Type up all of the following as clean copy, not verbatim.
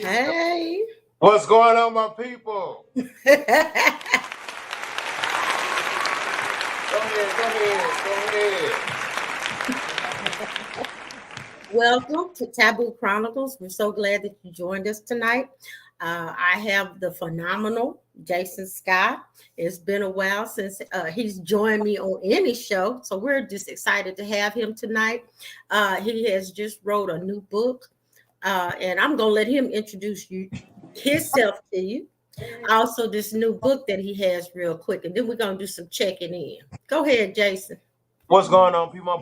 Hey. What's going on, my people? Go ahead. Welcome to Taboo Chronicles. We're so glad that you joined us tonight. I have the phenomenal Jason Scott. It's been a while since he's joined me on any show, so we're just excited to have him tonight. He has just wrote a new book, and I'm going to let him introduce himself to you. Also, this new book that he has real quick, and then we're going to do some checking in. Go ahead, Jason. What's going on, people?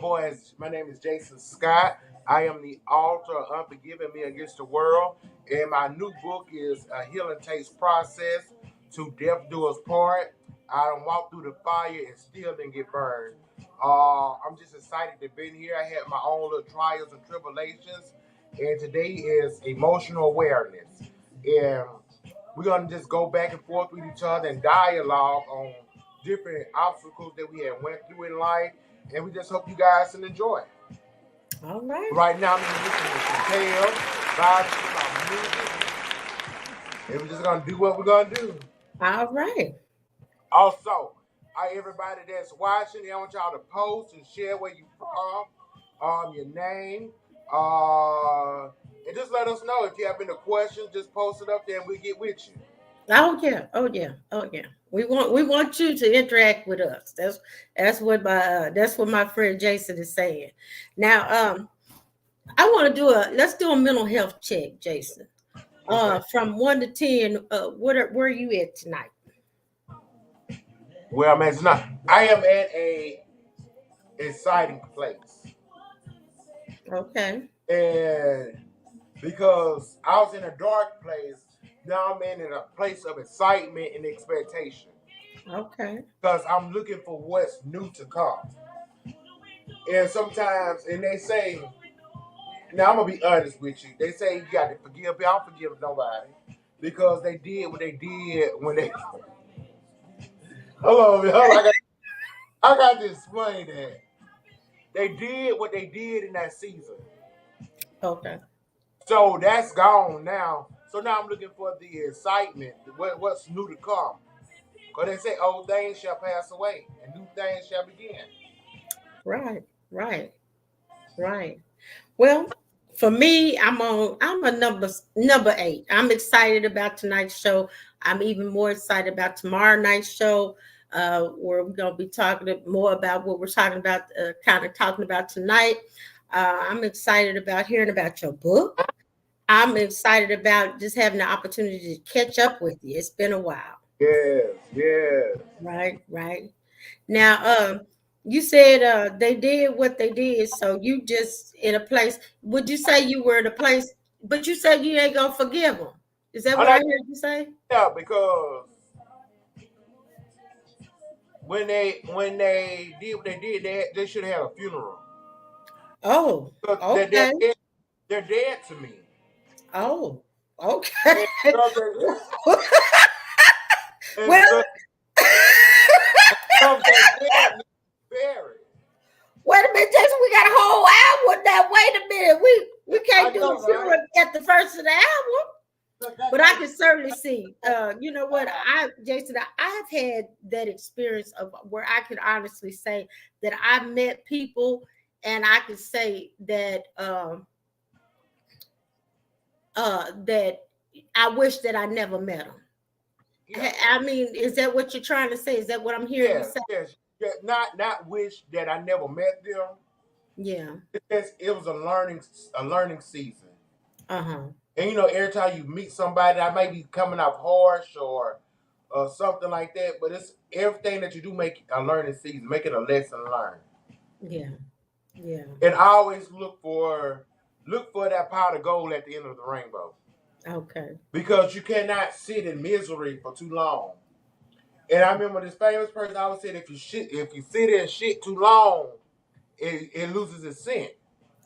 My name is Jason Scott. I am the author of Unforgiving Me Against the World, and my new book is A Healing Takes Process to Death Do Us Part. I done walked through the fire and still didn't get burned. I'm just excited to be here. I had my own little trials and tribulations, and today is emotional awareness. And we're going to just go back and forth with each other and dialogue on different obstacles that we have went through in life, and we just hope you guys can enjoy it. All right. Right now, I'm listening to some tales, vibing to my music, and we're just gonna do what we're gonna do. All right. Also, everybody that's watching, I want y'all to post and share where you from, your name, and just let us know if you have any questions. Just post it up there, and we'll get with you. Oh yeah. We want you to interact with us. That's what my friend Jason is saying. Now, I want to let's do a mental health check, Jason. From 1 to 10, where are you at tonight? Where I'm at tonight, I am at a exciting place. Okay. And because I was in a dark place, now I'm in a place of excitement and expectation. Okay. Because I'm looking for what's new to come. And sometimes, and they say, now I'm going to be honest with you. They say you got to forgive people. I don't forgive nobody. Because they did what they did when they... Hold on. I got to explain that. They did what they did in that season. Okay. So that's gone now. So now I'm looking for the excitement, what's new to come. Because they say old things shall pass away and new things shall begin. Right. Well, for me, I'm a number 8. I'm excited about tonight's show. I'm even more excited about tomorrow night's show, where we're going to be talking more about what we're talking about, kind of talking about tonight. I'm excited about hearing about your book. I'm excited about just having the opportunity to catch up with you. It's been a while. Yes. Right. Now, you said they did what they did, so you just in a place. Would you say you were in a place, but you said you ain't gonna forgive them? Is that what I heard you say? Yeah, because when they did what they did, they should have had a funeral. Oh, okay. They're dead to me. Oh, okay. Well, wait a minute, Jason. We got a whole hour now. Wait a minute. We can't do a funeral at the first of the hour. But I can certainly see. You know what, Jason, I have had that experience of where I can honestly say that I met people, and I could say that that I wish that I never met them. Yeah. I mean, is that what you're trying to say? Is that what I'm hearing you say? Yes. Yeah, not wish that I never met them. Yeah. It was a learning season. Uh-huh. And every time you meet somebody that might be coming off harsh or something like that, but it's everything that you do make a learning season, make it a lesson learned. Yeah. And I always look for that pot of gold at the end of the rainbow. Okay. Because you cannot sit in misery for too long. And I remember this famous person always said, if you sit in shit too long, it loses its scent.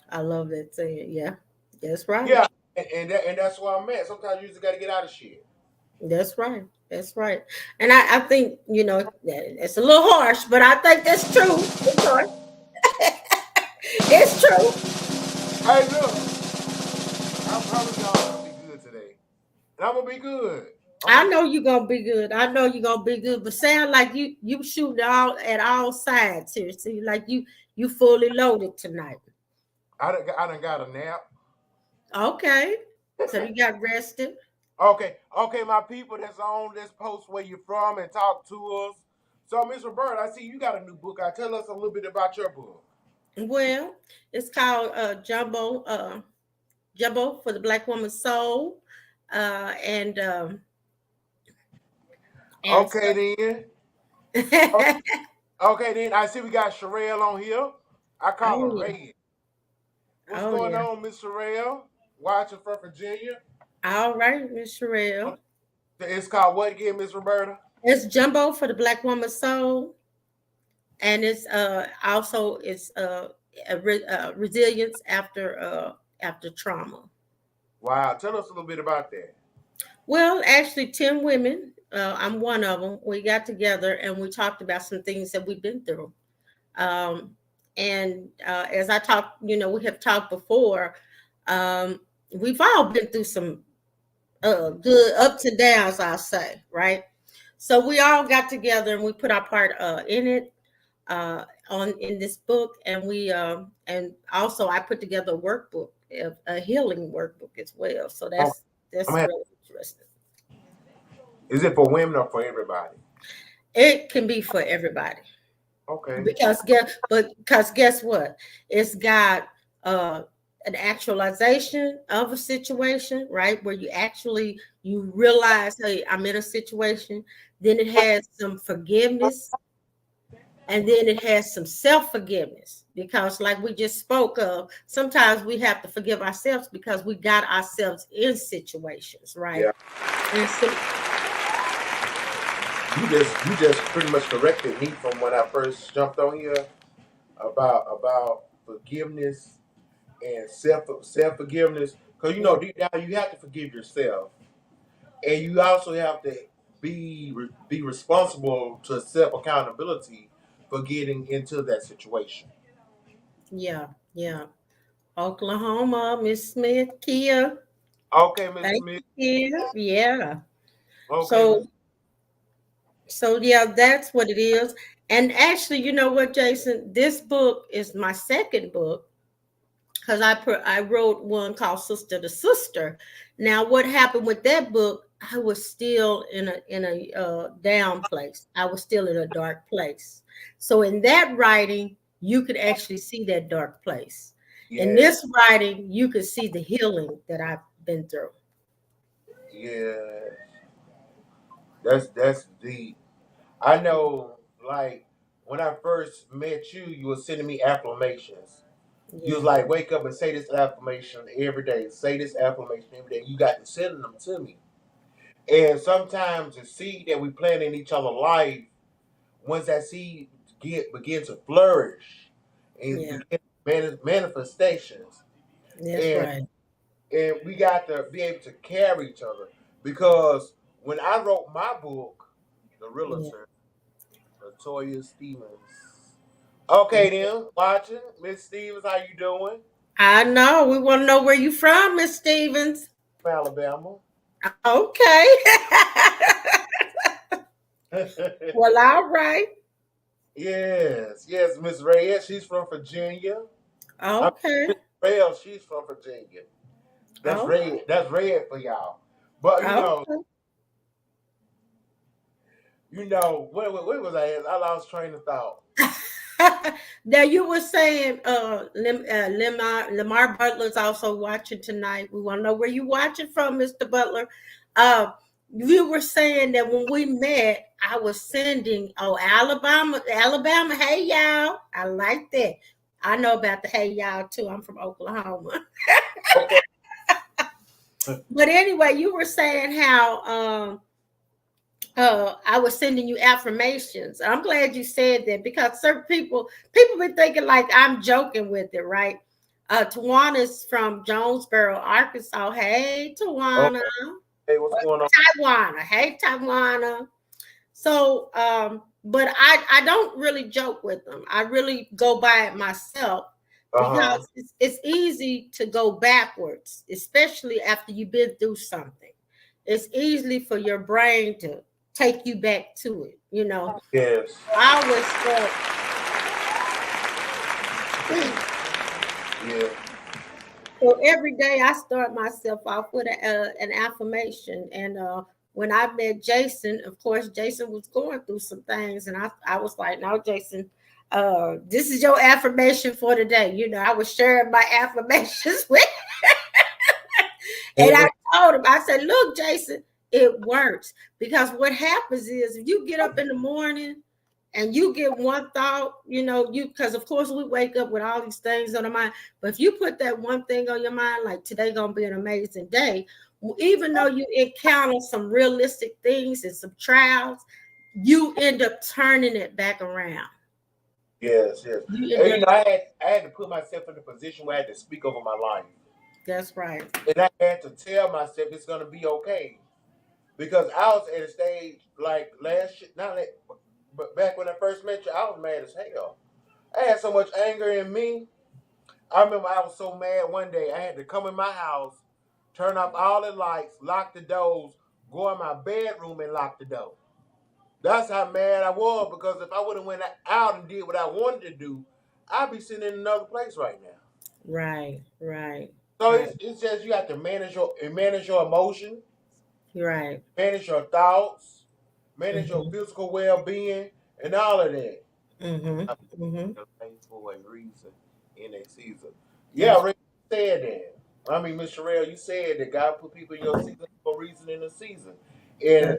I love that saying. Yeah, that's right. Yeah, and that's where I'm at. Sometimes you just got to get out of shit. That's right. And I think, it's a little harsh, but I think that's true. It's true. Hey, look. I'm probably going to be good today. and I'm gonna be good. I know you're gonna be good. I know you're gonna be good. But sound like you shooting all at all sides here. See, like you fully loaded tonight. I done got a nap. Okay. So you got rested. Okay, my people that's on this post where you're from and talk to us. So, Miss Roberta, I see you got a new book. Tell us a little bit about your book. Well, it's called Jumbo for the Black Woman's Soul. And Okay, then. so, Okay, then. I see we got Sherelle on here. I call her oh yeah. Red. What's Oh going yeah. on, Miss Sherelle? Watching from Virginia. All right, Miss Sherelle. It's called what again, Miss Roberta? It's Jumbo for the Black Woman's Soul. And it's also it's resilience after trauma. Wow. Tell us a little bit about that. Well, actually, 10 women. I'm one of them. We got together and we talked about some things that we've been through. And as I talked, we have talked before. We've all been through some good ups and downs, I'll say, right? So we all got together and we put our part in it. In this book, and and also I put together a workbook, a healing workbook as well. So that's really interesting. Is it for women or for everybody? It can be for everybody. Okay. Because guess what? It's got an actualization of a situation, right? Where you realize, hey, I'm in a situation. Then it has some forgiveness. And then it has some self-forgiveness, because like we just spoke of, sometimes we have to forgive ourselves because we got ourselves in situations, right? Yeah. And so you just pretty much corrected me from when I first jumped on here about forgiveness and self forgiveness. Because deep down you have to forgive yourself, and you also have to be responsible to self accountability for getting into that situation. yeah. Oklahoma, Miss Smith, Kia. Okay, Miss Thank Smith. you, Kia. Yeah. Okay. So yeah, that's what it is. And actually, you know what, Jason? This book is my second book, because I wrote one called Sister to Sister. Now, what happened with that book? I was still in a down place. I was still in a dark place. So in that writing, you could actually see that dark place. Yeah. In this writing, you could see the healing that I've been through. Yeah. That's deep. I know, like when I first met you, you were sending me affirmations. Yeah. You was like, wake up and say this affirmation every day. Say this affirmation every day. You got to send them to me. And sometimes the seed that we plant in each other's life, once that seed begin to flourish and Yeah. begin manifestations, That's and right. and we got to be able to carry each other. Because when I wrote my book, The Realtor, Latoya Stevens. Okay, then watching Miss Stevens, how you doing? I know. We want to know where you from, Miss Stevens. Alabama. Okay. Well, all right. Yes, Miss Reyes, she's from Virginia. Okay. Miss Bell, she's from Virginia. That's red. That's red for y'all. But what was I at? I lost train of thought. Now you were saying Lamar Butler's also watching tonight. We want to know where you watching from, Mr. Butler. You were saying that when we met, I was sending Alabama. Hey y'all, I like that. I know about the hey y'all too. I'm from Oklahoma. Okay. But anyway, you were saying how I was sending you affirmations. I'm glad you said that, because certain people be thinking like I'm joking with it, right? Tawana's from Jonesboro, Arkansas. Hey, Tawana. Okay. Hey, what's going on? Tawana. Hey, Tawana. So, but I don't really joke with them. I really go by it myself, because it's easy to go backwards, especially after you've been through something. it's easily for your brain to take you back to it. Yes. I always thought. Yeah. So every day I start myself off with an affirmation. And when I met Jason, of course, Jason was going through some things. And I was like, no, Jason, this is your affirmation for today. I was sharing my affirmations with and I told him, I said, look, Jason, it works. Because what happens is if you get up in the morning and you get one thought, because of course we wake up with all these things on our mind. But if you put that one thing on your mind, like today gonna be an amazing day, even though you encounter some realistic things and some trials, you end up turning it back around. Yes. And, I had to put myself in a position where I had to speak over my life. That's right. And I had to tell myself it's gonna be okay. Because I was at a stage like but back when I first met you, I was mad as hell. I had so much anger in me. I remember I was so mad one day. I had to come in my house, turn off all the lights, lock the doors, go in my bedroom and lock the door. That's how mad I was, because if I would have went out and did what I wanted to do, I'd be sitting in another place right now. Right. So it's just you have to manage your emotion. Right. Manage your thoughts, manage your physical well-being, and all of that. For a reason in a season. Yeah, Ray said that. I mean, Miss Sherelle, you said that God put people in your season for a reason in a season. And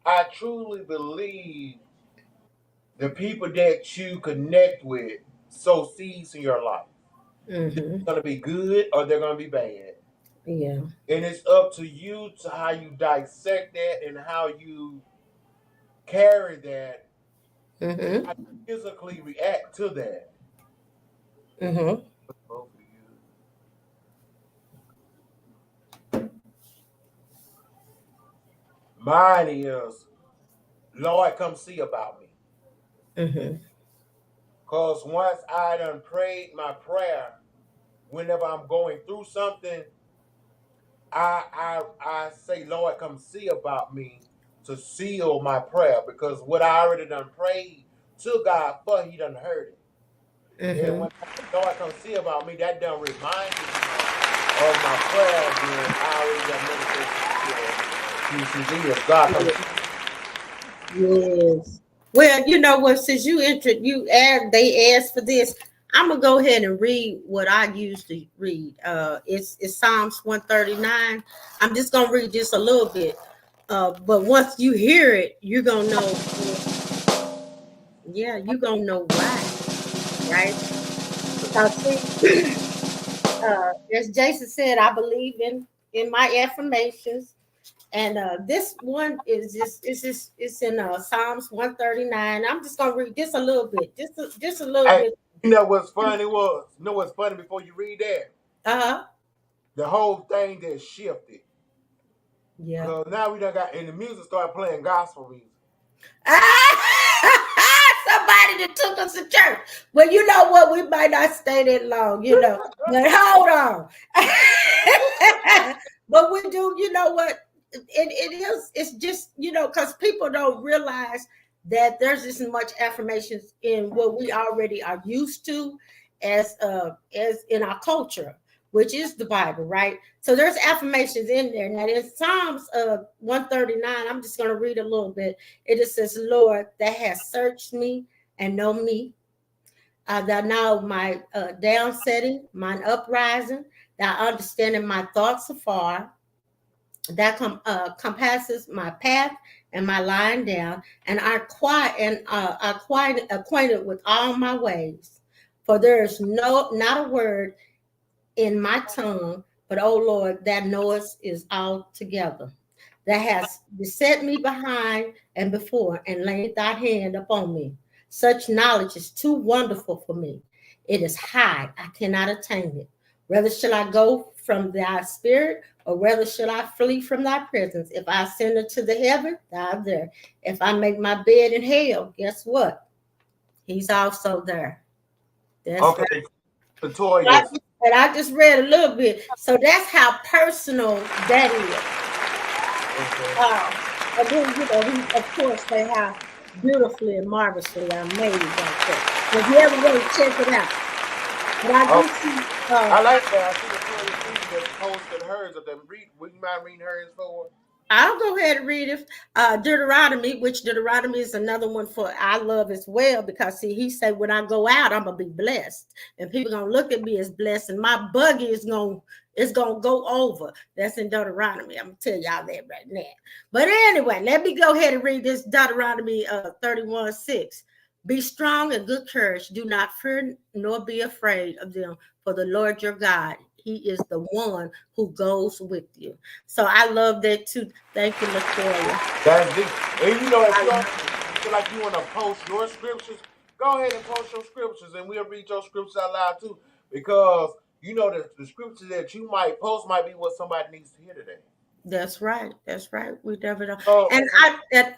I truly believe the people that you connect with sow seeds in your life. They're going to be good or they're going to be bad. Yeah. And it's up to you to how you dissect that and how you carry that, and how you physically react to that. Mine is, Lord, come see about me. Because once I done prayed my prayer, whenever I'm going through something, I say, Lord, come see about me, to seal my prayer, because what I already done prayed to God for, He done heard it. And when Lord come see about me, that done remind me of my prayer when I already got meditation. God come see. Yes. Well, you know what? Since they asked for this, I'm gonna go ahead and read what I used to read. It's Psalms 139. I'm just gonna read just a little bit. But once you hear it, you're gonna know. Yeah, you're gonna know why, right? As Jason said, I believe in my affirmations. And this one is it's in Psalms 139. I'm just gonna read just a little bit, just a little bit. You know what's funny was? You know what's funny before you read that? The whole thing that shifted. Yeah. So now we done got, and the music started playing gospel music. Somebody that took us to church. Well, you know what? We might not stay that long, But hold on. But we do, you know what? It's just, because people don't realize that there's this much affirmations in what we already are used to as in our culture, which is the Bible, right? So there's affirmations in there. Now in Psalms 139, I'm just going to read a little bit. It just says, Lord, that has searched me and know me. Thou know my downsetting, mine uprising, thou understanding my thoughts afar, that compasses my path and my lying down, and are acquainted with all my ways. For there is not a word in my tongue, but O Lord, that knowest is all together. That has beset me behind and before, and laid thy hand upon me. Such knowledge is too wonderful for me. It is high, I cannot attain it. Whether shall I go from thy spirit, or whether shall I flee from thy presence? If I ascend into the heaven, thou art there. If I make my bed in hell, guess what? He's also there. That's okay, right. Latoya. And I just read a little bit. So that's how personal that Okay. And then, of course, they have beautifully and marvelously are made like that. So if you ever want to check it out, but I Oh, do see. I like that. I see Victoria Secret just posted hers of them. Would you mind reading hers for? I'll go ahead and read it. Deuteronomy, which Deuteronomy is another one for I love as well, because see, he said, when I go out, I'm gonna be blessed, and people gonna look at me as blessed, and my buggy is gonna go over. That's in Deuteronomy. I'm gonna tell y'all that right now. But anyway, let me go ahead and read this Deuteronomy 31:6. Be strong and good courage. Do not fear nor be afraid of them, for the Lord your God, He is the one who goes with you. So I love that too. Thank you, Latoya. That's deep. And if you don't feel like you want to post your scriptures, go ahead and post your scriptures, and we'll read your scriptures out loud too. Because the scriptures that you might post might be what somebody needs to hear today. That's right. That's right. We never know. So, And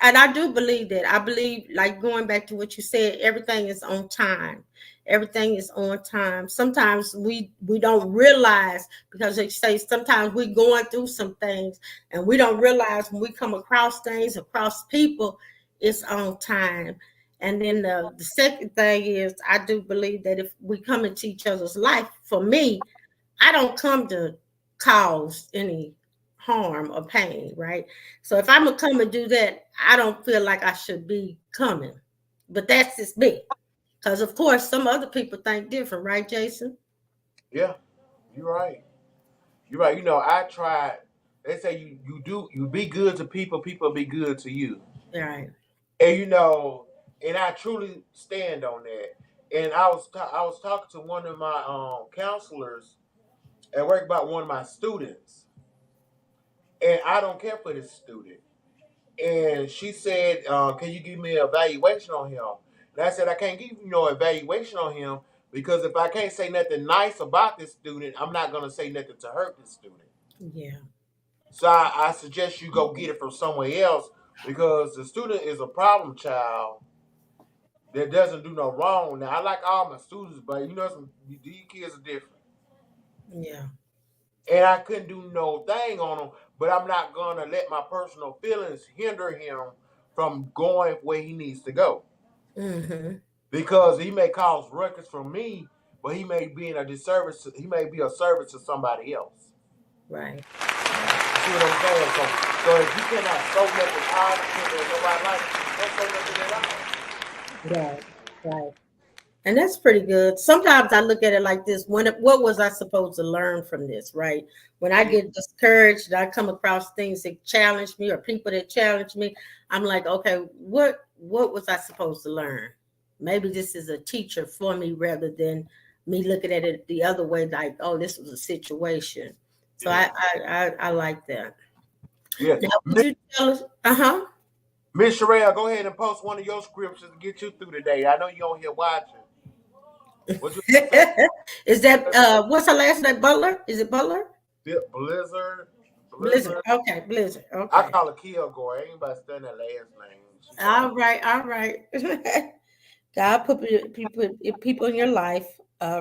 I do believe that. I believe, like, going back to what you said, everything is on time. Everything is on time. Sometimes we don't realize, because they say sometimes we're going through some things and we don't realize when we come across things, across people, it's on time. And then the second thing is, I do believe that if we come into each other's life, for me, I don't come to cause any harm or pain, right? So if I'm gonna come and do that, I don't feel like I should be coming. But that's just me. Because of course some other people think different, right, Jason? yeah, you're right. You're right. I tried. They say you be good to people, people be good to you. Right. And and I truly stand on that. And I was talking to one of my counselors at work about one of my students, and I don't care for this student. And she said, "Can you give me an evaluation on him?" And I said, "I can't give you no evaluation on him because if I can't say nothing nice about this student, I'm not gonna say nothing to hurt this student. Yeah. So I suggest you go get it from somewhere else because the student is a problem child that doesn't do no wrong. Now I like all my students, but these kids are different. Yeah. And I couldn't do no thing on him, but I'm not gonna let my personal feelings hinder him from going where he needs to go. Mm-hmm. Because he may cause ruckus from me, but he may be in a disservice. He may be a service to somebody else. Right. You see what I'm saying? So if you cannot show nothing positive in nobody's life, don't show nothing at all. Right. Right. And that's pretty good. Sometimes I look at it like this: what was I supposed to learn from this, right? When I Mhm. get discouraged and I come across things that challenge me or people that challenge me, I'm like, okay, what was I supposed to learn? Maybe this is a teacher for me rather than me looking at it the other way, like, oh, this was a situation. So Yeah. I like that. Yeah. Now, would you tell us? Uh-huh. Miss Sherelle, go ahead and post one of your scriptures to get you through today. I know you're on here watching. What you say? Is that what's her last name? Butler? Is it Butler? Blizzard. Blizzard. Blizzard. Okay, Blizzard. I Okay. call her Kilgore. Ain't anybody studying that last name. She sounds. All right. All right. God put people in your life,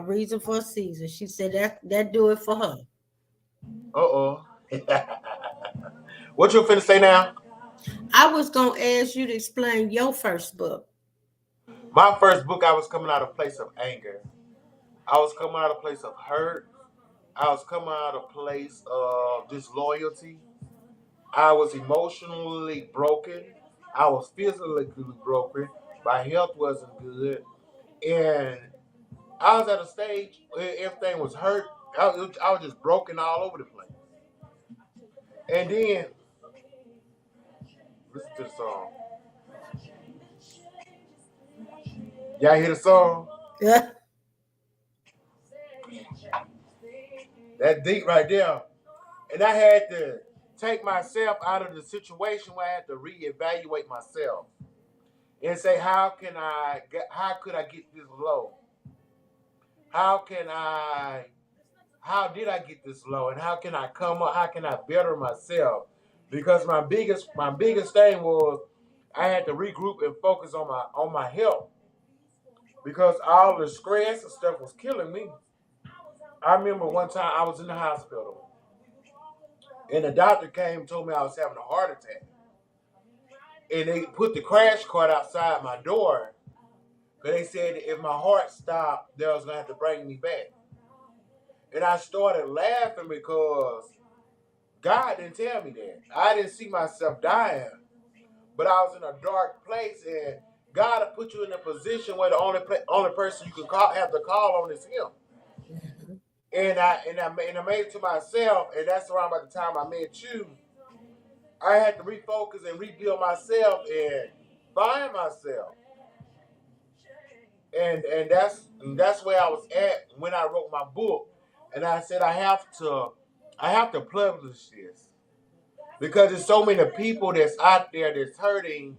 reason for a season. She said that do it for her. Uh-oh. What you finna say now? I was gonna ask you to explain your first book. My first book, I was coming out of a place of anger. I was coming out of a place of hurt. I was coming out of a place of disloyalty. I was emotionally broken. I was physically broken. My health wasn't good. And I was at a stage where everything was hurt. I was just broken all over the place. And then, listen to the song. Y'all hear the song? Yeah. That deep right there. And I had to take myself out of the situation where I had to reevaluate myself and say, how could I get this low? How can I, how did I get this low? And how can I come up? How can I better myself? Because my biggest thing was I had to regroup and focus on my health because all the stress and stuff was killing me. I remember one time I was in the hospital And the doctor came and told me I was having a heart attack. And they put the crash cart outside my door. Because they said if my heart stopped, they was going to have to bring me back. And I started laughing because God didn't tell me that. I didn't see myself dying. But I was in a dark place, and God will put you in a position where the only person you can have to call on is Him. Mhm. And I made it to myself, and that's around by the time I met you. I had to refocus and rebuild myself and find myself. And that's where I was at when I wrote my book. And I said I have to publish this because there's so many people that's out there that's hurting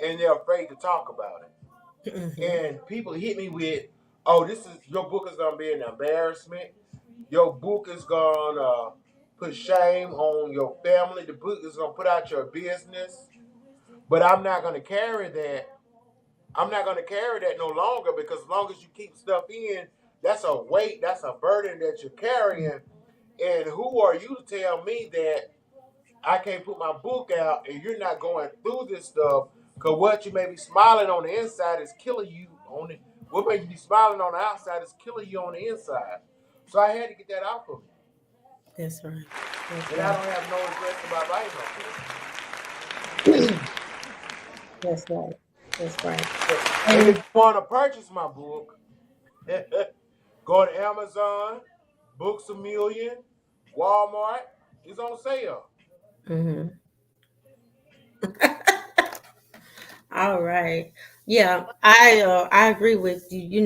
and they're afraid to talk about it. Mhm. And people hit me with, "Oh, your book is gonna be an embarrassment. Your book is gonna put shame on your family. The book is gonna put out your business." But I'm not gonna carry that. I'm not gonna carry that no longer because as long as you keep stuff in, that's a weight, that's a burden that you're carrying. And who are you to tell me that I can't put my book out and you're not going through this stuff? Because what you may be smiling on the inside is killing you on it. What may you be smiling on the outside is killing you on the inside. So I had to get that out of me. That's right. That's And I right. don't have no regrets about writing That's right. That's right. on it. And if And you want to purchase my book, go to Amazon, Books a Million, Walmart. It's on sale. mhm. All right. Yeah, I agree with you.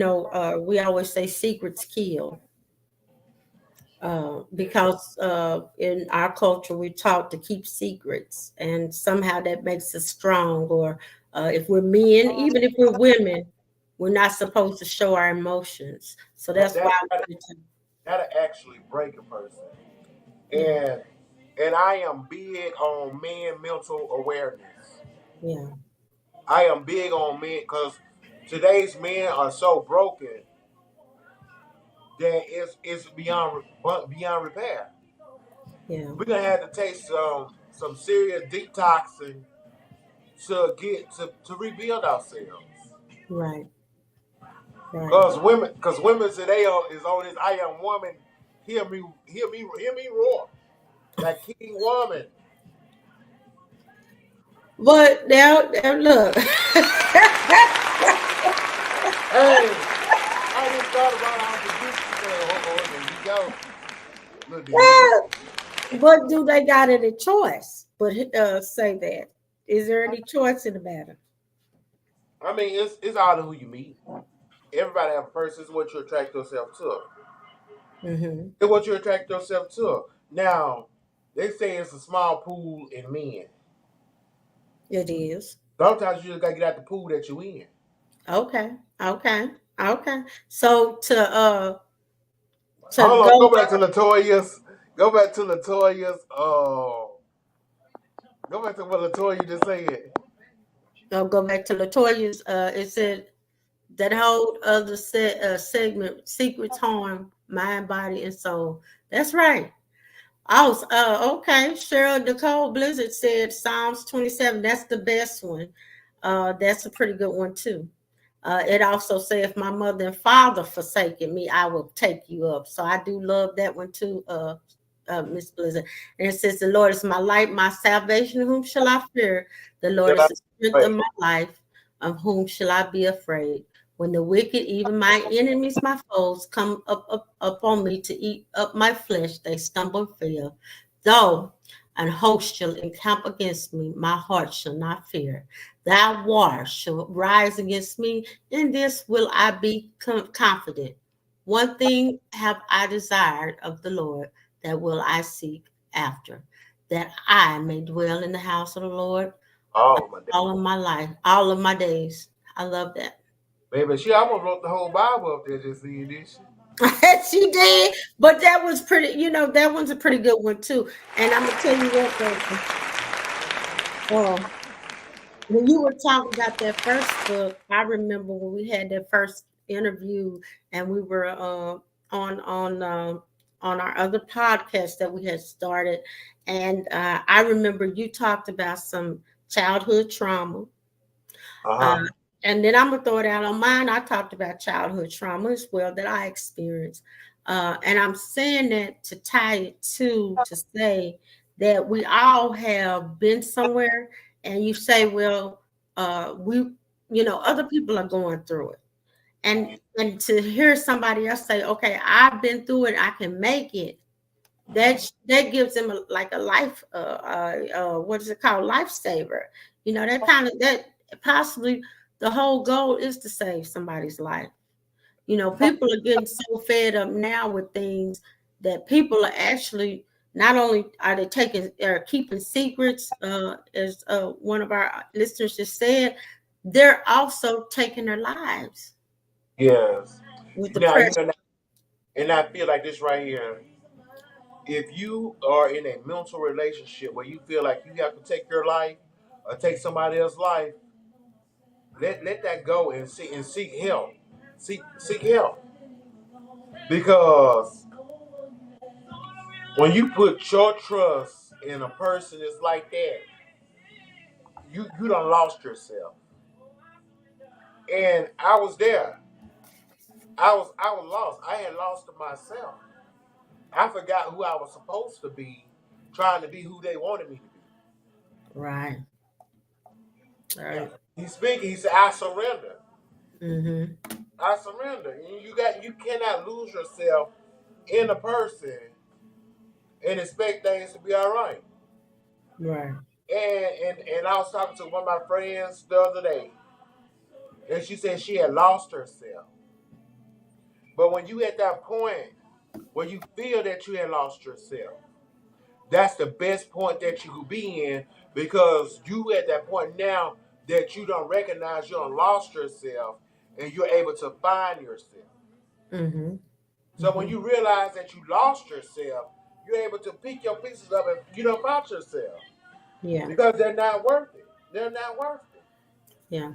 We always say secrets kill. Because in our culture we're taught to keep secrets, and somehow that makes us strong. Or if we're men, even if we're women, we're not supposed to show our emotions. So That that's why that that we tell- that'll actually break a person. yeah, And I am big on men mental awareness. yeah, I am big on men because today's men are so broken that it's beyond repair. yeah. We're gonna have to take some serious detoxing to rebuild ourselves. Right, right. Because women today is on this I am woman. Hear me roar. That king woman. But now look. Hey, I just thought about our producer. There you go. Look, But do they got any choice? But say that. Is there any choice in the matter? I mean, it's all in who you meet. Everybody have a person. It's what you attract yourself to. Mm-hmm. It's what you attract yourself to. Now, they say it's a small pool in men. It is. Sometimes you just gotta get out the pool that you in. Okay. Okay. Okay. So to Hold on, go Go back to Latoya's. Go back to what Latoya just said. go back to Latoya's, it said that whole other segment, secrets harm mind, body, and soul. That's right. Oh, okay. Cheryl Nicole Blizzard said Psalms 27. That's the best one. That's a pretty good one too. It also says, if my mother and father forsaken me, I will take you up. So I do love that one too, Miss Blizzard. And it says, the Lord is my light, my salvation. Whom shall I fear? The Lord is the strength of Right. my life. Of whom shall I be afraid? When the wicked, even my enemies, my foes, come up on me to eat up my flesh, they stumble and fail. Though an host shall encamp against me, my heart shall not fear. Thy war shall rise against me. In this will I be confident. One thing have I desired of the Lord, that will I seek after, that I may dwell in the house of the Lord Oh my all of my life, all of my days. I love that. baby, she almost wrote the whole Bible up there just seeing this. She did, but that was pretty. That one's a pretty good one too. And I'm gonna tell you what, uh, when you were talking about that first book, I remember when we had that first interview, and we were on on our other podcast that we had started, and I remember you talked about some childhood trauma. Uh, Uh-huh. and then I'm gonna throw it out on mine. I talked about childhood trauma as well that I experienced, and I'm saying that to tie it to say that we all have been somewhere, and you say, well, we, other people are going through it, and to hear somebody else say, okay, I've been through it, I can make it. That gives them like a life, what is it called, lifesaver. That kind of that possibly the whole goal is to save somebody's life. People are getting so fed up now with things that people are actually not only are they taking or keeping secrets, as one of our listeners just said, they're also taking their lives Yes. with Now, depression. and I feel like this right here. If you are in a mental relationship where you feel like you have to take your life or take somebody else's life, let that go and seek help. Seek help. Because when you put your trust in a person that's like that, you done lost yourself. And I was there. I was lost. I had lost myself. I forgot who I was supposed to be, trying to be who they wanted me to be. Right. Yeah. Right. He's speaking. He said, "I surrender. Mm-hmm. I surrender." And you cannot lose yourself in a person and expect things to be all right. Right. And I was talking to one of my friends the other day, and she said she had lost herself. But when you at that point where you feel that you had lost yourself, that's the best point that you could be in, because you at that point now that you don't recognize you don't lost yourself and you're able to find yourself. Mm-hmm. So when Mm-hmm. you realize that you lost yourself, you're able to pick your pieces up and get up out yourself, Yeah. because they're not worth it. They're not worth it. Yeah.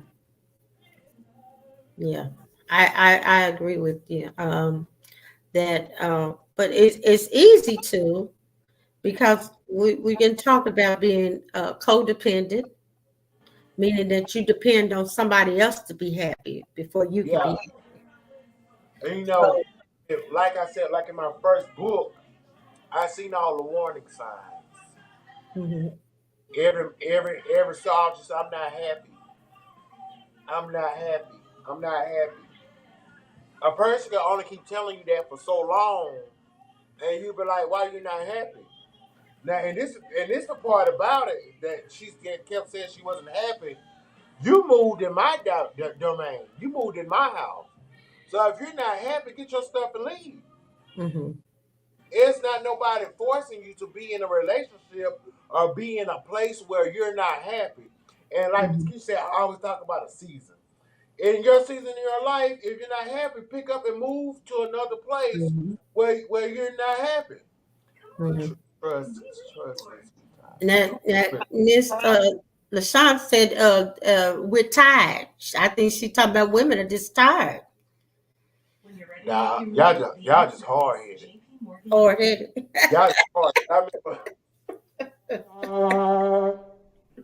Yeah. I agree with you. That but it's easy to, because we can talk about being codependent, meaning that you depend on somebody else to be happy before you can Yeah. be And happy. like I said, like in my first book, I seen all the warning signs. Mhm. Every song just, I'm not happy. I'm not happy. I'm not happy. A person can only keep telling you that for so long, and you be like, why you not happy? Now, and this the part about it that she kept saying she wasn't happy. You moved in my domain. You moved in my house. So if you're not happy, get your stuff and leave. Mhm. It's not nobody forcing you to be in a relationship or be in a place where you're not happy. And like Ms. Mhm. Keisha said, I always talk about a season. In your season in your life, if you're not happy, pick up and move to another place Mhm. where you're not happy. Mhm. Trust, trust. And that Miss LaShawn said, we're tired. I think she talked about women are just tired Nah, y'all just hard headed. or headed. Y'all just hard.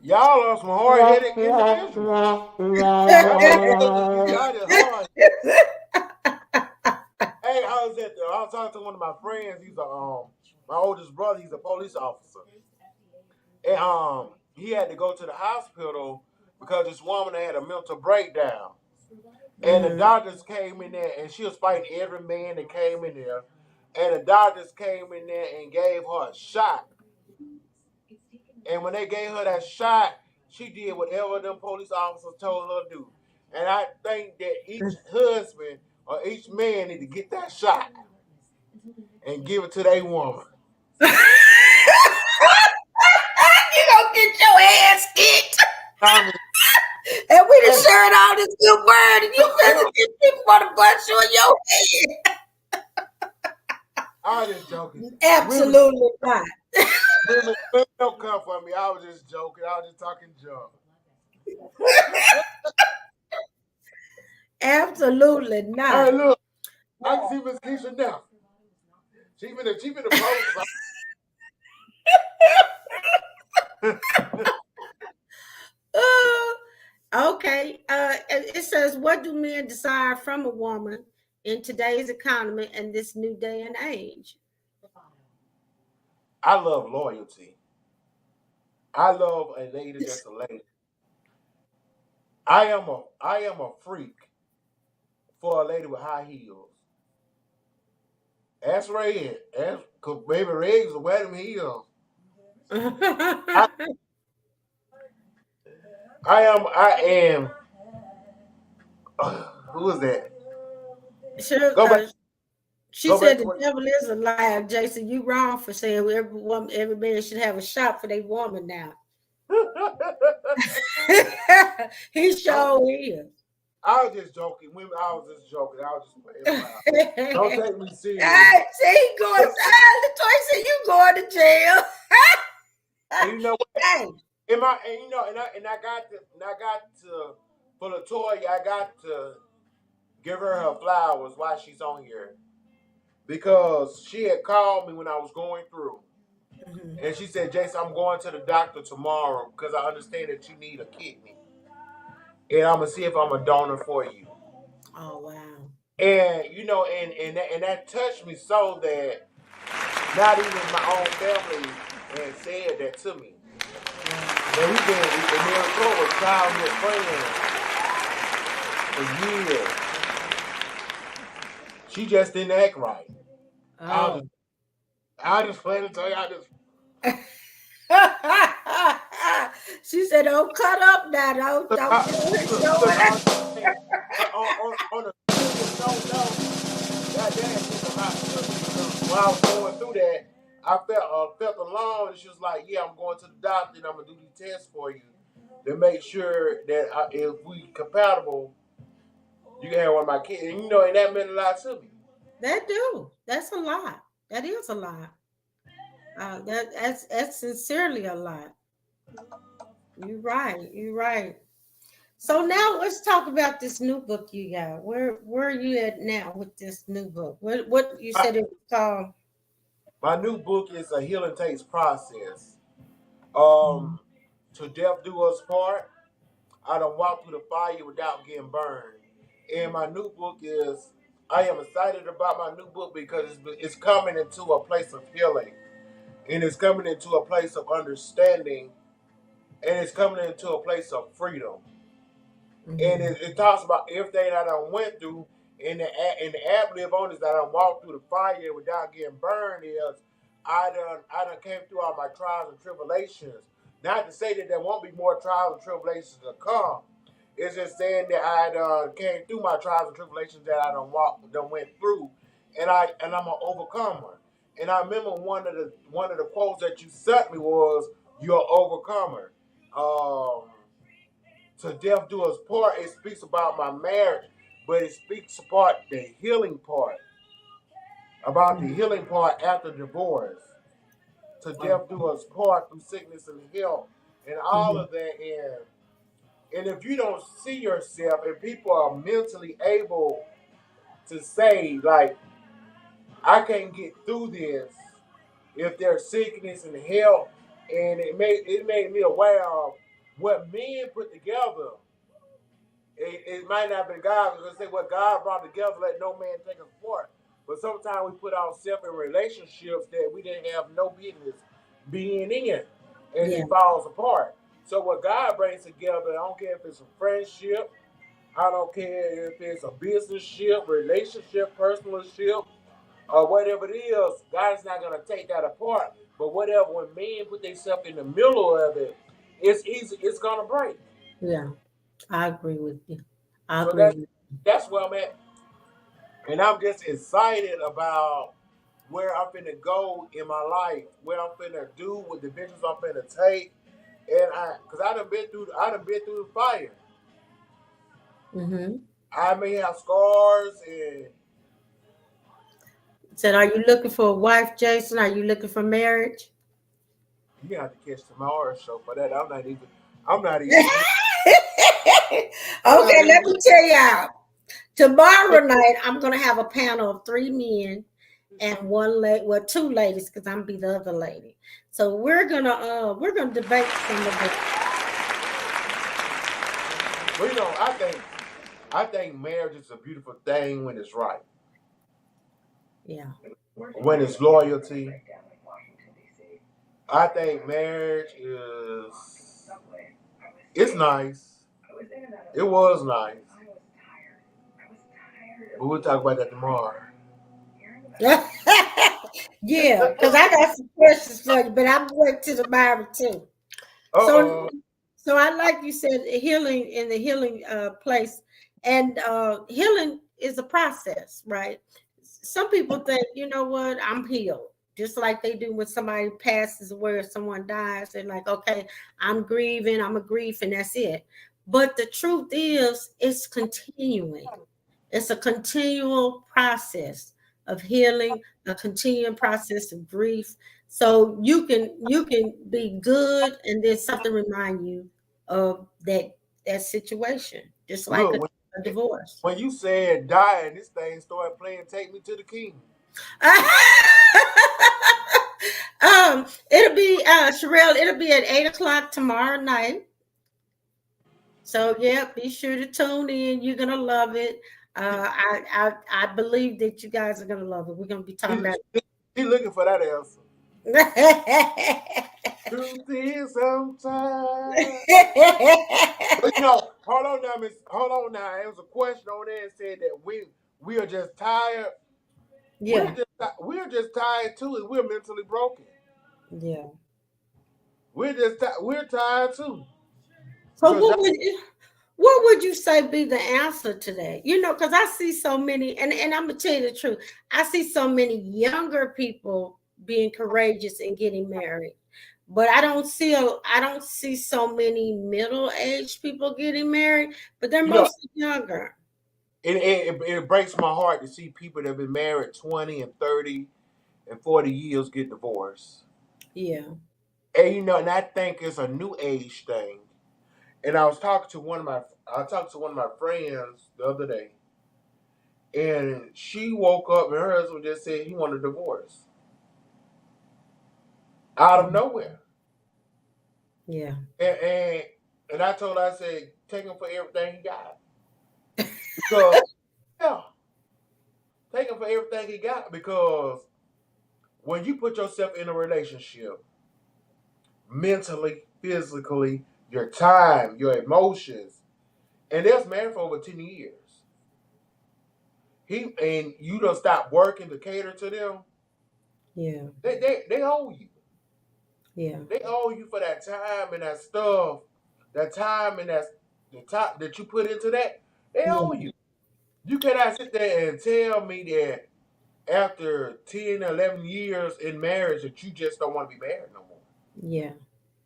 Y'all are some hard headed individuals. Y'all just hard. Hey, I was talking to one of my friends. He's my oldest brother. He's a police officer, and he had to go to the hospital because this woman had a mental breakdown. And the Mhm. doctors came in there, and she was fighting every man that came in there. And the doctors came in there and gave her a shot. And when they gave her that shot, she did whatever them police officers told her to do. And I think that each husband or each man need to get that shot and give it to their woman. You gonna get your ass kicked. I mean, And we done hey, shared all this good word, and you finna get people want to bust you in your I was just joking. head. Women, Absolutely not. women don't come for me. I was just joking. I was just talking junk. Absolutely not. Hey, look, I can see Miss Keisha now. She finna post. Okay. It says, what do men desire from a woman in today's economy and this new day and age? I love loyalty. I love a lady that's a lady. I am a freak for a lady with high heels. Ask Red. Cause baby Red used to wear them heels. I am. Who is that? Sure, Go back. she Go said back to the what. devil is a liar. Jason, you wrong for saying every man should have a shop for their woman now. He sure is. I was just joking. I was just joking. I was just playing around. Don't take me serious. Hey, see, he going. Latoya said you going to jail. And you know what? Hey. And I got to for Latoya, I got to give her flowers while she's on here because she had called me when I was going through, and she said, "Jason, I'm going to the doctor tomorrow because I understand that you need a kidney, and I'm gonna see if I'm a donor for you." Oh wow! And and that touched me so that not even my own family had said that to me. And we've been married for childhood friends for years. She just didn't act right. Oh. I just plan to tell you. She said, "Don't cut up now. Don't On a serious note, when I was going through that, I felt alone, and she was like, "Yeah, I'm going to the doctor, and I'm gonna do these tests for you to make sure that if we compatible, you can have one of my kids." And and that meant a lot to me. That do. That's a lot. That is a lot. That's sincerely a lot. You're right. You're right. So now let's talk about this new book you got. Where are you at now with this new book? What you said it was called? My new book is A Healing Takes Process. To death do us part. I don't walk through the fire without getting burned. And my new book is. I am excited about my new book because it's coming into a place of healing, and it's coming into a place of understanding, and it's coming into a place of freedom. And it talks about everything that I went through, and the ad lib on this that I walked through the fire without getting burned is I done came through all my trials and tribulations. Not to say that there won't be more trials and tribulations to come. It's just saying that I came through my trials and tribulations that I done went through, and I'm an overcomer. And I remember one of the quotes that you sent me was, "You're an overcomer." To death do us part. It speaks about my marriage, but it speaks about the healing part, after divorce. To death do us part through sickness and health, and all of that. And if you don't see yourself, and people are mentally able to say, like, I can't get through this if there's sickness and health, and it made me aware of what men put together. It might not have been God, because say what God brought together, let no man take us apart. But sometimes we put ourselves in relationships that we didn't have no business being in, and it falls apart. So what God brings together, I don't care if it's a friendship, I don't care if it's a business ship, relationship, personal ship, or whatever it is, God is not going to take that apart. But whatever, when men put themselves in the middle of it, it's easy, it's going to break. Yeah, I agree with you. That's where I'm at. And I'm just excited about where I'm finna go in my life, where I'm finna do, what divisions I'm finna take. And cause I done been through the fire. I may have scars and. Said, are you looking for a wife, Jason? Are you looking for marriage? You have to catch tomorrow's show for that. I'm not even. Okay, let me tell y'all. Tomorrow night, I'm going to have a panel of 3 men, and one lady, well, two ladies, because I'm be the other lady. So we're gonna debate some of the. Well, I think marriage is a beautiful thing when it's right. Yeah. When it's loyalty. I think marriage is it's nice. It was nice. But we'll talk about that tomorrow. Yeah, because I got some questions for you, but I'm going to the Bible too. So, Uh-oh. so I like you said healing in the healing place, and healing is a process, right? Some people think, you know what, I'm healed, just like they do when somebody passes away or someone dies. They're like, okay, I'm grieving, I'm a grief, and that's it. But the truth is, it's continuing. It's a continual process of healing, a continuing process of grief. So you can be good, and then something remind you of that situation, just like Look, a divorce. when you said dying, this thing started playing Take Me to the King. It'll be Sherelle, it'll be at 8 o'clock tomorrow night. So yeah, be sure to tune in. You're gonna love it. I believe that you guys are gonna love it. We're gonna be talking about. He looking for that answer. it. Truth is sometimes. But hold on now, Miss. Hold on now. There was a question on there and said that we are just tired. Yeah, We're just tired too, and we're mentally broken. yeah. We're tired too. So Because what would you say be the answer to that? Because I see so many, and I'm gonna tell you the truth. I see so many younger people being courageous and getting married, but I don't see so many middle-aged people getting married, but they're you know, mostly younger. it breaks my heart to see people that have been married 20 and 30 and 40 years get divorced. Yeah. And I think it's a new age thing. And I talked to one of my friends the other day, and she woke up and her husband just said he wanted a divorce out of nowhere. Yeah. And I told her, I said, take him for everything he got. Because yeah, take him for everything he got, because when you put yourself in a relationship, mentally, physically, your time, your emotions, and that's married for over 10 years. And you don't stop working to cater to them. Yeah. They owe you. Yeah. They owe you for that time and that stuff, that time and the time that you put into that. They Yeah. owe you. You cannot sit there and tell me that after 10, 11 years in marriage that you just don't want to be married no more. Yeah.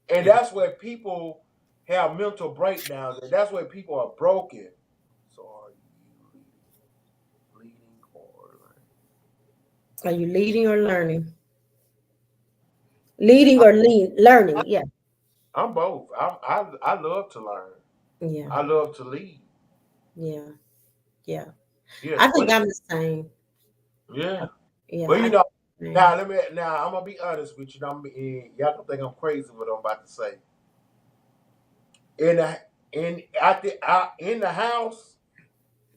And that's where people have mental breakdowns, and that's where people are broken. So are you leading or learning? Are you leading or learning? Leading or learning? Yeah. I'm both. I love to learn. Yeah. I love to lead. Yeah. Yeah. Yeah. I think I'm the same. Yeah. Yeah. But I think I'm the same. now I'm gonna be honest with you. Y'all don't think I'm crazy what I'm about to say. In the in the house,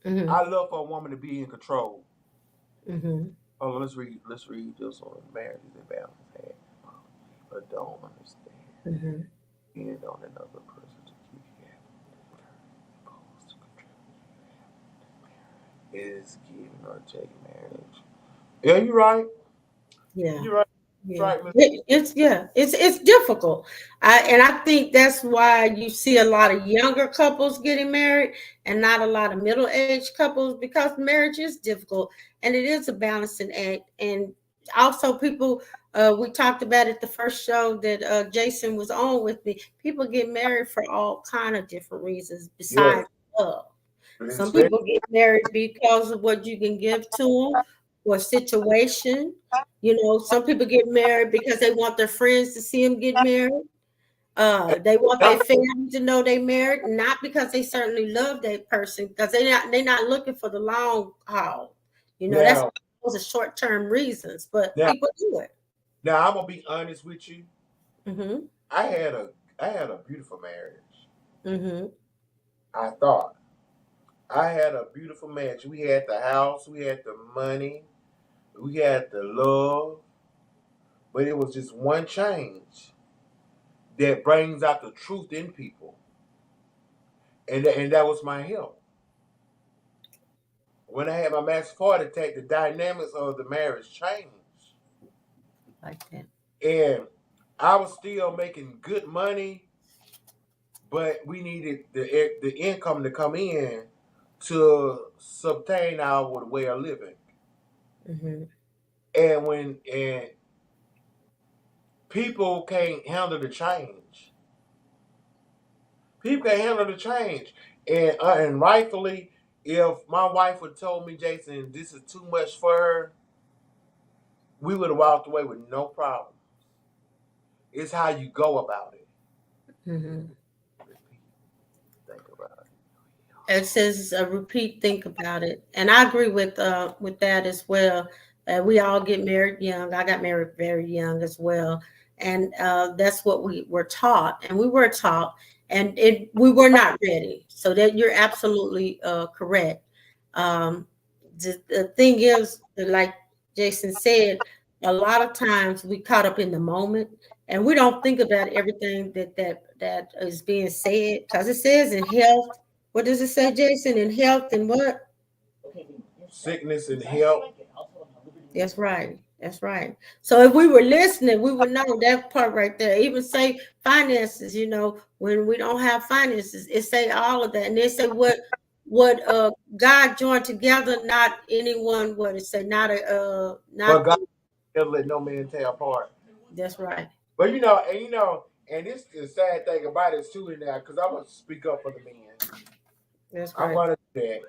Mm-hmm. I love for a woman to be in control. Mm-hmm. Oh, let's read this on marriage and balance had. But don't understand. Mm-hmm. Depend on another person to keep you happy. Opposed to control. It is giving or taking marriage. Yeah, you're right. Yeah. You're right. That's Yeah. right, Miss. It's difficult. And I think that's why you see a lot of younger couples getting married and not a lot of middle-aged couples, because marriage is difficult and it is a balancing act. And also people, we talked about it the first show that Jason was on with me. People get married for all kind of different reasons Yes. besides love. Some Respect. people get married because of what you can give to them or situation. Some people get married because they want their friends to see them get married. They want their family to know they married, not because they certainly love that person, because they're not looking for the long haul. That's Now, those are short-term reasons, but Now, people do it. now I'm gonna be honest with you. Mm-hmm. I had a beautiful marriage. Mm-hmm. I thought I had a beautiful marriage. We had the house, we had the money, we had the love, but it was just one change that brings out the truth in people, and that was my health. When I had my massive heart attack, the dynamics of the marriage changed, Like that. and I was still making good money, but we needed the income to come in to sustain our way of living. Mm-hmm. And people can't handle the change, people can't handle the change, and rightfully, if my wife would told me, Jason, this is too much for her, we would have walked away with no problem. It's how you go about it. Mm-hmm. Think about It says repeat, think about it, and I agree with that as well. We all get married young. I got married very young as well, and that's what we were taught, and we were taught, and we were not ready. So that you're absolutely correct. Um, the thing is, like Jason said, a lot of times we caught up in the moment, and we don't think about everything that is being said, because it says in health. What does it say, Jason? In health and what? sickness and health. That's right. That's right. So if we were listening, we would know that part right there. Even say finances, when we don't have finances, it say all of that. And they say what God joined together, not anyone, what it say, not But not God never let no man tear apart. that's right. But and this is the sad thing about it too in there, because I'm gonna speak up for the men. That's I'm right. gonna do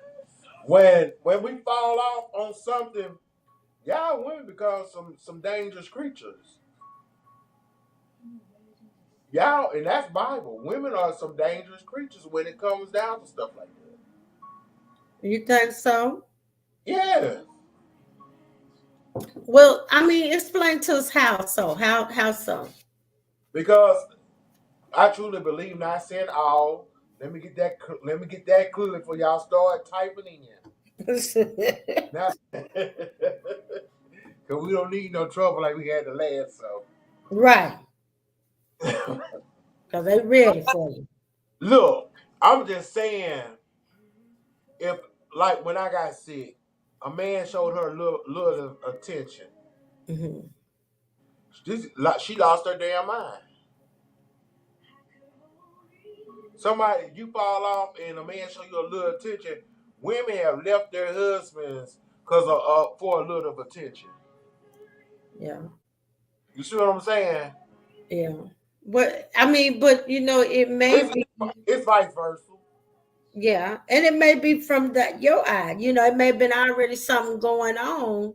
that. When we fall off on something, y'all women become some dangerous creatures. Y'all, and that's Bible. Women are some dangerous creatures when it comes down to stuff like that. You think so? Yeah. Well, I mean, explain to us how so. How so? Because I truly believe, not saying all. Let me get that clear before y'all start typing in. Now, because we don't need no trouble like we had the last. Right. So, Because they ready for you. look, I'm just saying, if like when I got sick, a man showed her a little attention. Mm-hmm. She lost her damn mind. Somebody, you fall off and a man show you a little attention. Women have left their husbands because of for a little of attention. Yeah. You see what I'm saying? Yeah. But I mean, but it may It's be, it's vice versa. yeah, and it may be from your eye. It may have been already something going on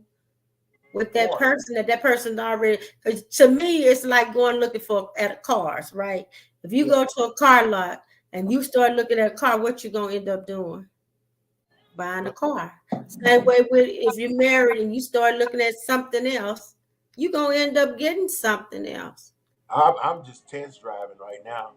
with that Boy, person that person's already. Because to me, it's like going looking for at cars, right? If you yeah. go to a car lot and you start looking at a car, what you gonna end up doing? Buying a car. Same way with if you're married and you start looking at something else, you're gonna end up getting something else. I'm just test driving right now.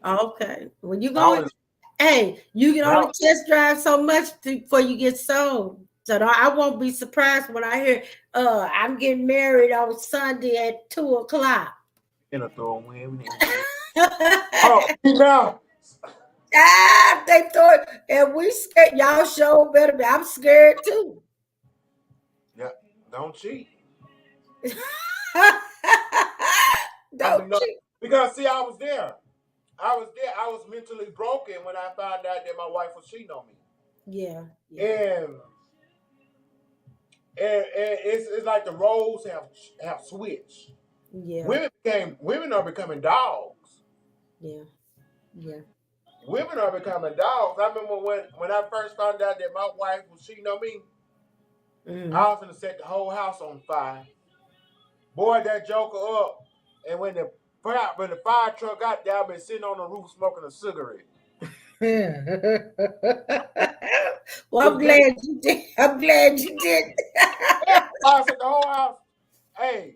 Okay. When you I go, was, hey, you can only now, test drive so much before you get sold. So I won't be surprised when I hear, I'm getting married on Sunday at 2:00. in a throwing in. Oh, now. They thought, and we scared. Y'all show better be. I'm scared too. Yeah, don't cheat. I Don't mean, no, you? because see, I was there. I was there. I was mentally broken when I found out that my wife was cheating on me. Yeah, yeah, And it's like the roles have switched. yeah, Women are becoming dogs. yeah, yeah. Women are becoming dogs. I remember when I first found out that my wife was cheating on me, Mm-hmm. I was gonna set the whole house on fire. Boy, that joker up. And when the fire truck got there, I've been sitting on the roof smoking a cigarette. Well, I'm glad you did. I'm glad you did. I said the whole house. Hey,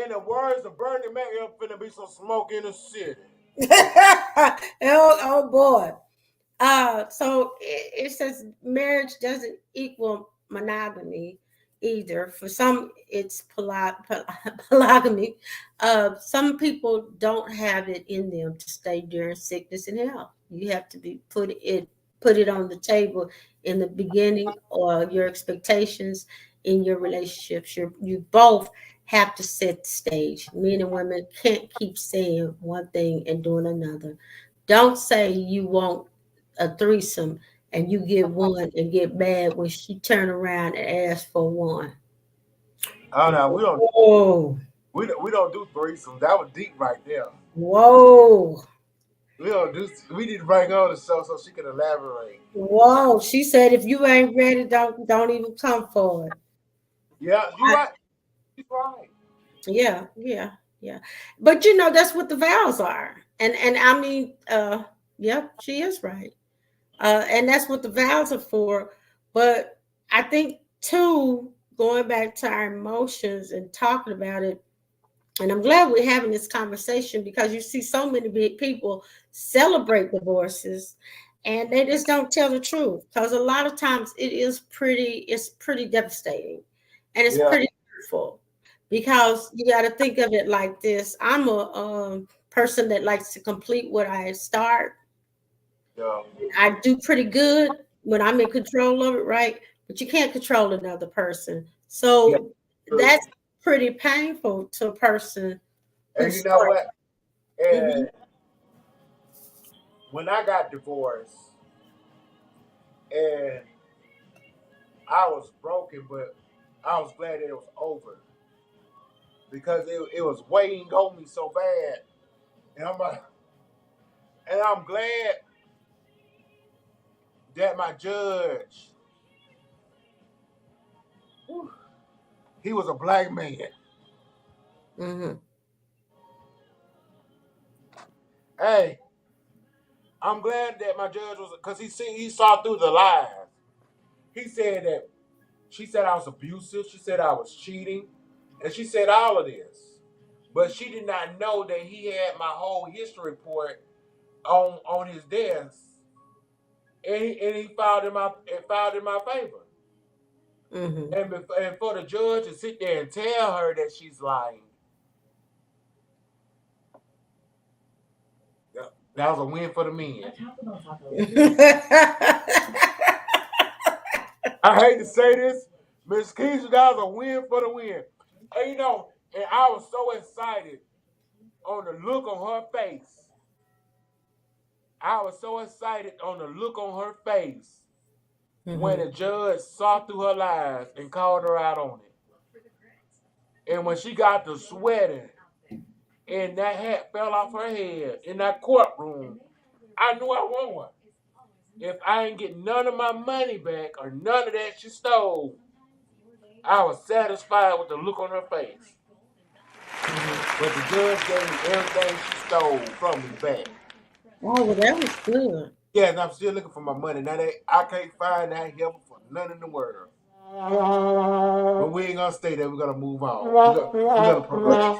in the words of Bernie Mac, there's finna be some smoke in the city. Oh boy. So it says marriage doesn't equal monogamy either. For some, it's polygamy. Some people don't have it in them to stay during sickness and health. You have to be put it on the table in the beginning, or your expectations in your relationships. You both have to set the stage. Men and women can't keep saying one thing and doing another. Don't say you want a threesome and you get one and get mad when she turn around and ask for one. Oh no, Whoa, we don't do threesomes. That was deep right there. whoa, We don't do. We need to bring her on the show so she can elaborate. whoa. She said, if you ain't ready, don't even come for it. Yeah, you're I, right. You're right. yeah. But that's what the vows are. And I mean, yep, she is right. And that's what the vows are for. But I think too, going back to our emotions and talking about it, and I'm glad we're having this conversation, because you see so many big people celebrate divorces and they just don't tell the truth, because a lot of times it's pretty devastating, and it's Yeah, pretty hurtful, because you got to think of it like this. I'm a person that likes to complete what I start. yeah, I do pretty good when I'm in control of it, right? But you can't control another person. yeah. So True. that's pretty painful to a person who And you know starts. what? Hmm. And when I got divorced, and I was broken, but I was glad that it was over because it was weighing on me so bad, and I'm glad that my judge, whew, he was a black man. Hmm. Hey, I'm glad that my judge was, because he saw through the lies. He said that she said I was abusive. She said I was cheating, and she said all of this. But she did not know that he had my whole history report on his desk, and he filed in my favor. Hmm. And for the judge to sit there and tell her that she's lying, that was a win for the men. I hate to say this, Miss Keisha, that was a win for the win. And and I was so excited on the look on her face. I was so excited on the look on her face when Hmm. the judge saw through her lies and called her out on it. And when she got to sweating and that hat fell off her head in that courtroom, I knew I won one. If I ain't get none of my money back or none of that she stole, I was satisfied with the look on her face. But the judge gave me everything she stole from me back. Oh, well, that was good. Yeah, and I'm still looking for my money. Now I can't find that help for none in the world. But we ain't gonna stay there. We're gonna move on. We're gonna progress.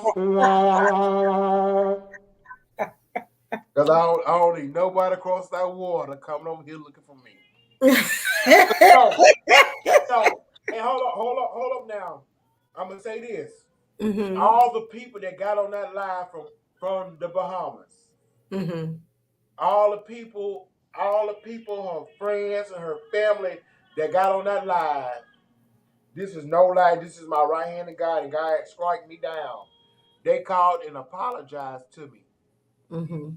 Cause I don't need nobody across that water coming over here looking for me. No, no. And hold up now. I'm gonna say this. Hmm. All the people that got on that line from the Bahamas, Hmm. all the people, her friends and her family that got on that line. This is no lie. This is my right hand of God, and God struck me down. They called and apologized to me. Hmm.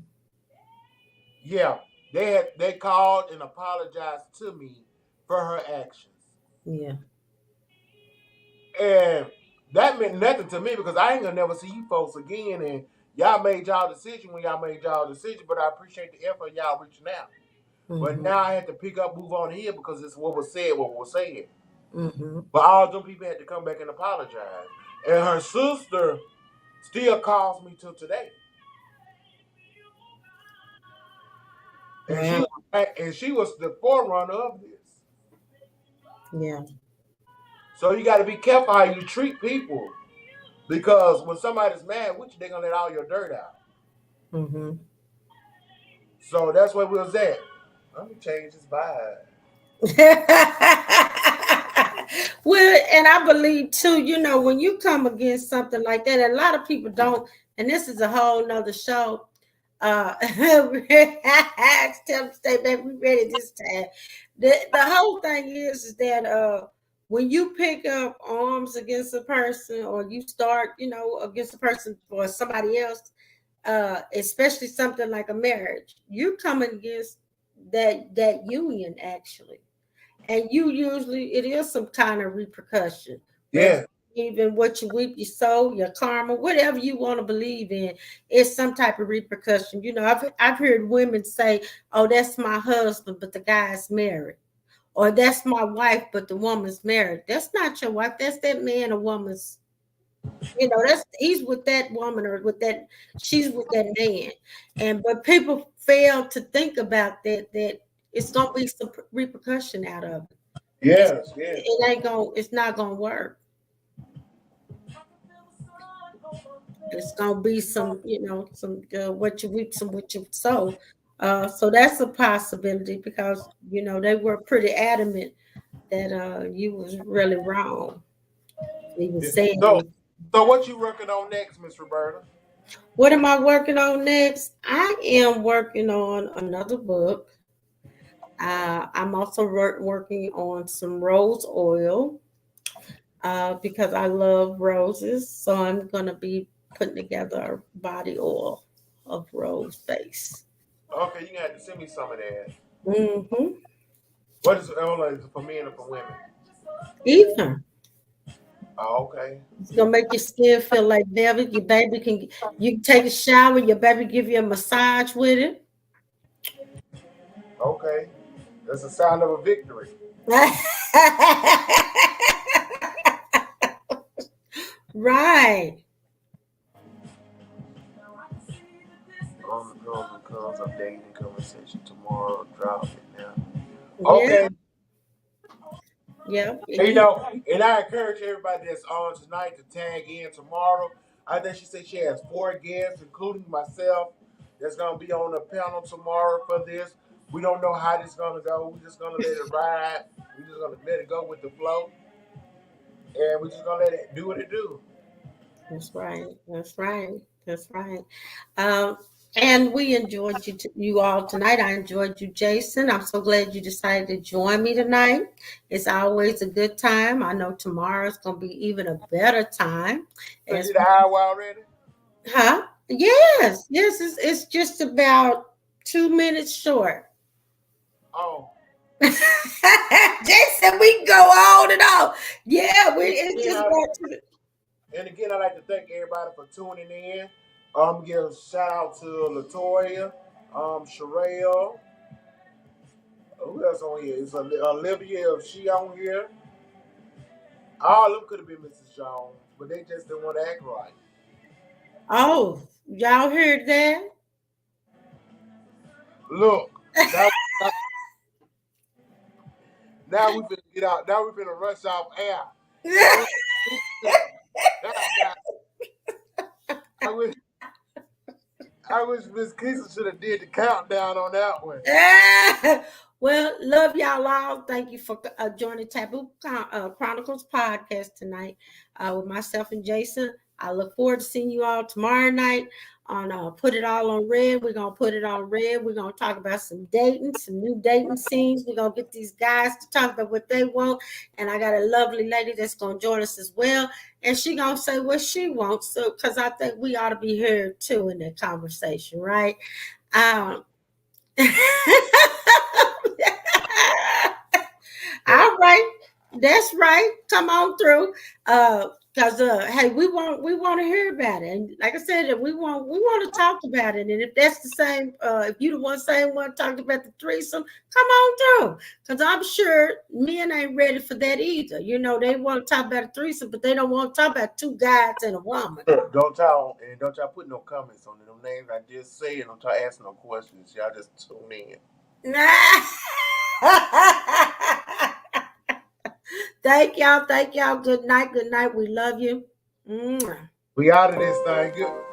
Yeah, they called and apologized to me for her actions, Yeah. and that meant nothing to me because I ain't gonna never see you folks again. And y'all made y'all decision when y'all made y'all decision, but I appreciate the effort y'all reaching out. But Hmm. now I had to pick up, move on here because it's what was said, what was said. Hmm. But all them people had to come back and apologize. And her sister still calls me till today. And she was the forerunner of this. Yeah. So you got to be careful how you treat people, because when somebody's mad with you, they're gonna let all your dirt out. Mm-hmm. So that's where we was at. Let me change his vibe. Well, and I believe too, when you come against something like that, a lot of people don't, and this is a whole nother show. Tell them stay back, we ready this time. The whole thing is that when you pick up arms against a person, or you start, against a person or somebody else, especially something like a marriage, you're coming against that union actually. And it is some kind of repercussion. Yeah. Even what you reap, you sow, your karma, whatever you want to believe in, it's some type of repercussion. I've heard women say, "Oh, that's my husband, but the guy's married," or "That's my wife, but the woman's married." That's not your wife. That's that man or woman's. He's with that woman, or she's with that man. But people fail to think about that it's gonna be some repercussion out of it. Yes. It's not gonna work. It's gonna be some, what you reap, some what you sow. So that's a possibility, because they were pretty adamant that you was really wrong. Even saying So, it. so what you working on next, Miss Roberta? What am I working on next? I am working on another book. I'm also working on some rose oil, because I love roses. So I'm going to be putting together a body oil of rose base. Okay, you got to send me some of that. Mm-hmm. What is it for men or for women? Even. Oh, okay. It's gonna make your skin feel like velvet. You can take a shower. Your baby give you a massage with it. Okay. That's the sound of a victory. Right. On the pros and cons of dating conversation tomorrow. Drop it now. Yeah. Okay. Yeah. And I encourage everybody that's on tonight to tag in tomorrow. I think she said she has 4 guests, including myself, that's going to be on the panel tomorrow for this. We don't know how this is going to go. We're just going to let it ride. We're just going to let it go with the flow. And we're just going to let it do what it do. That's right. That's right. That's right. Um, and we enjoyed you all tonight. I enjoyed you, Jason. I'm so glad you decided to join me tonight. It's always a good time. I know tomorrow's going to be even a better time. So you the hour already? Huh? Yes. Yes. It's just about 2 minutes short. Oh. Jason, we can go on and on. Yeah, it's just about. And again, I'd like to thank everybody for tuning in. Give a shout out to Latoya, Sherelle. Who else on here? It's Olivia, if she on here. All of them could have been Mrs. Jones, but they just didn't want to act right. Oh, y'all heard that? Look, now we finna get out. Now we finna rush off air. I wish Miss Keisha should have did the countdown on that one. Well, love y'all all. Thank you for joining Taboo Chronicles Podcast tonight with myself and Jason. I look forward to seeing you all tomorrow night on Put It All on Red. We're going to put it on red. We're going to talk about some dating, some new dating scenes. We're going to get these guys to talk about what they want. And I got a lovely lady that's going to join us as well. And she going to say what she wants. So, because I think we ought to be heard too in that conversation, right? All right, that's right. Come on through, because hey, we want to hear about it, and like I said, we want to talk about it. And if that's the same, if you the same one talked about the threesome, come on through, because I'm sure men ain't ready for that either. They want to talk about a threesome, but they don't want to talk about 2 guys and a woman. Don't y'all put no comments on them names I just said. Don't y'all ask no questions. Y'all just tune in. Thank y'all. Thank y'all. Good night. Good night. We love you. Mwah. We out of this thing. Good.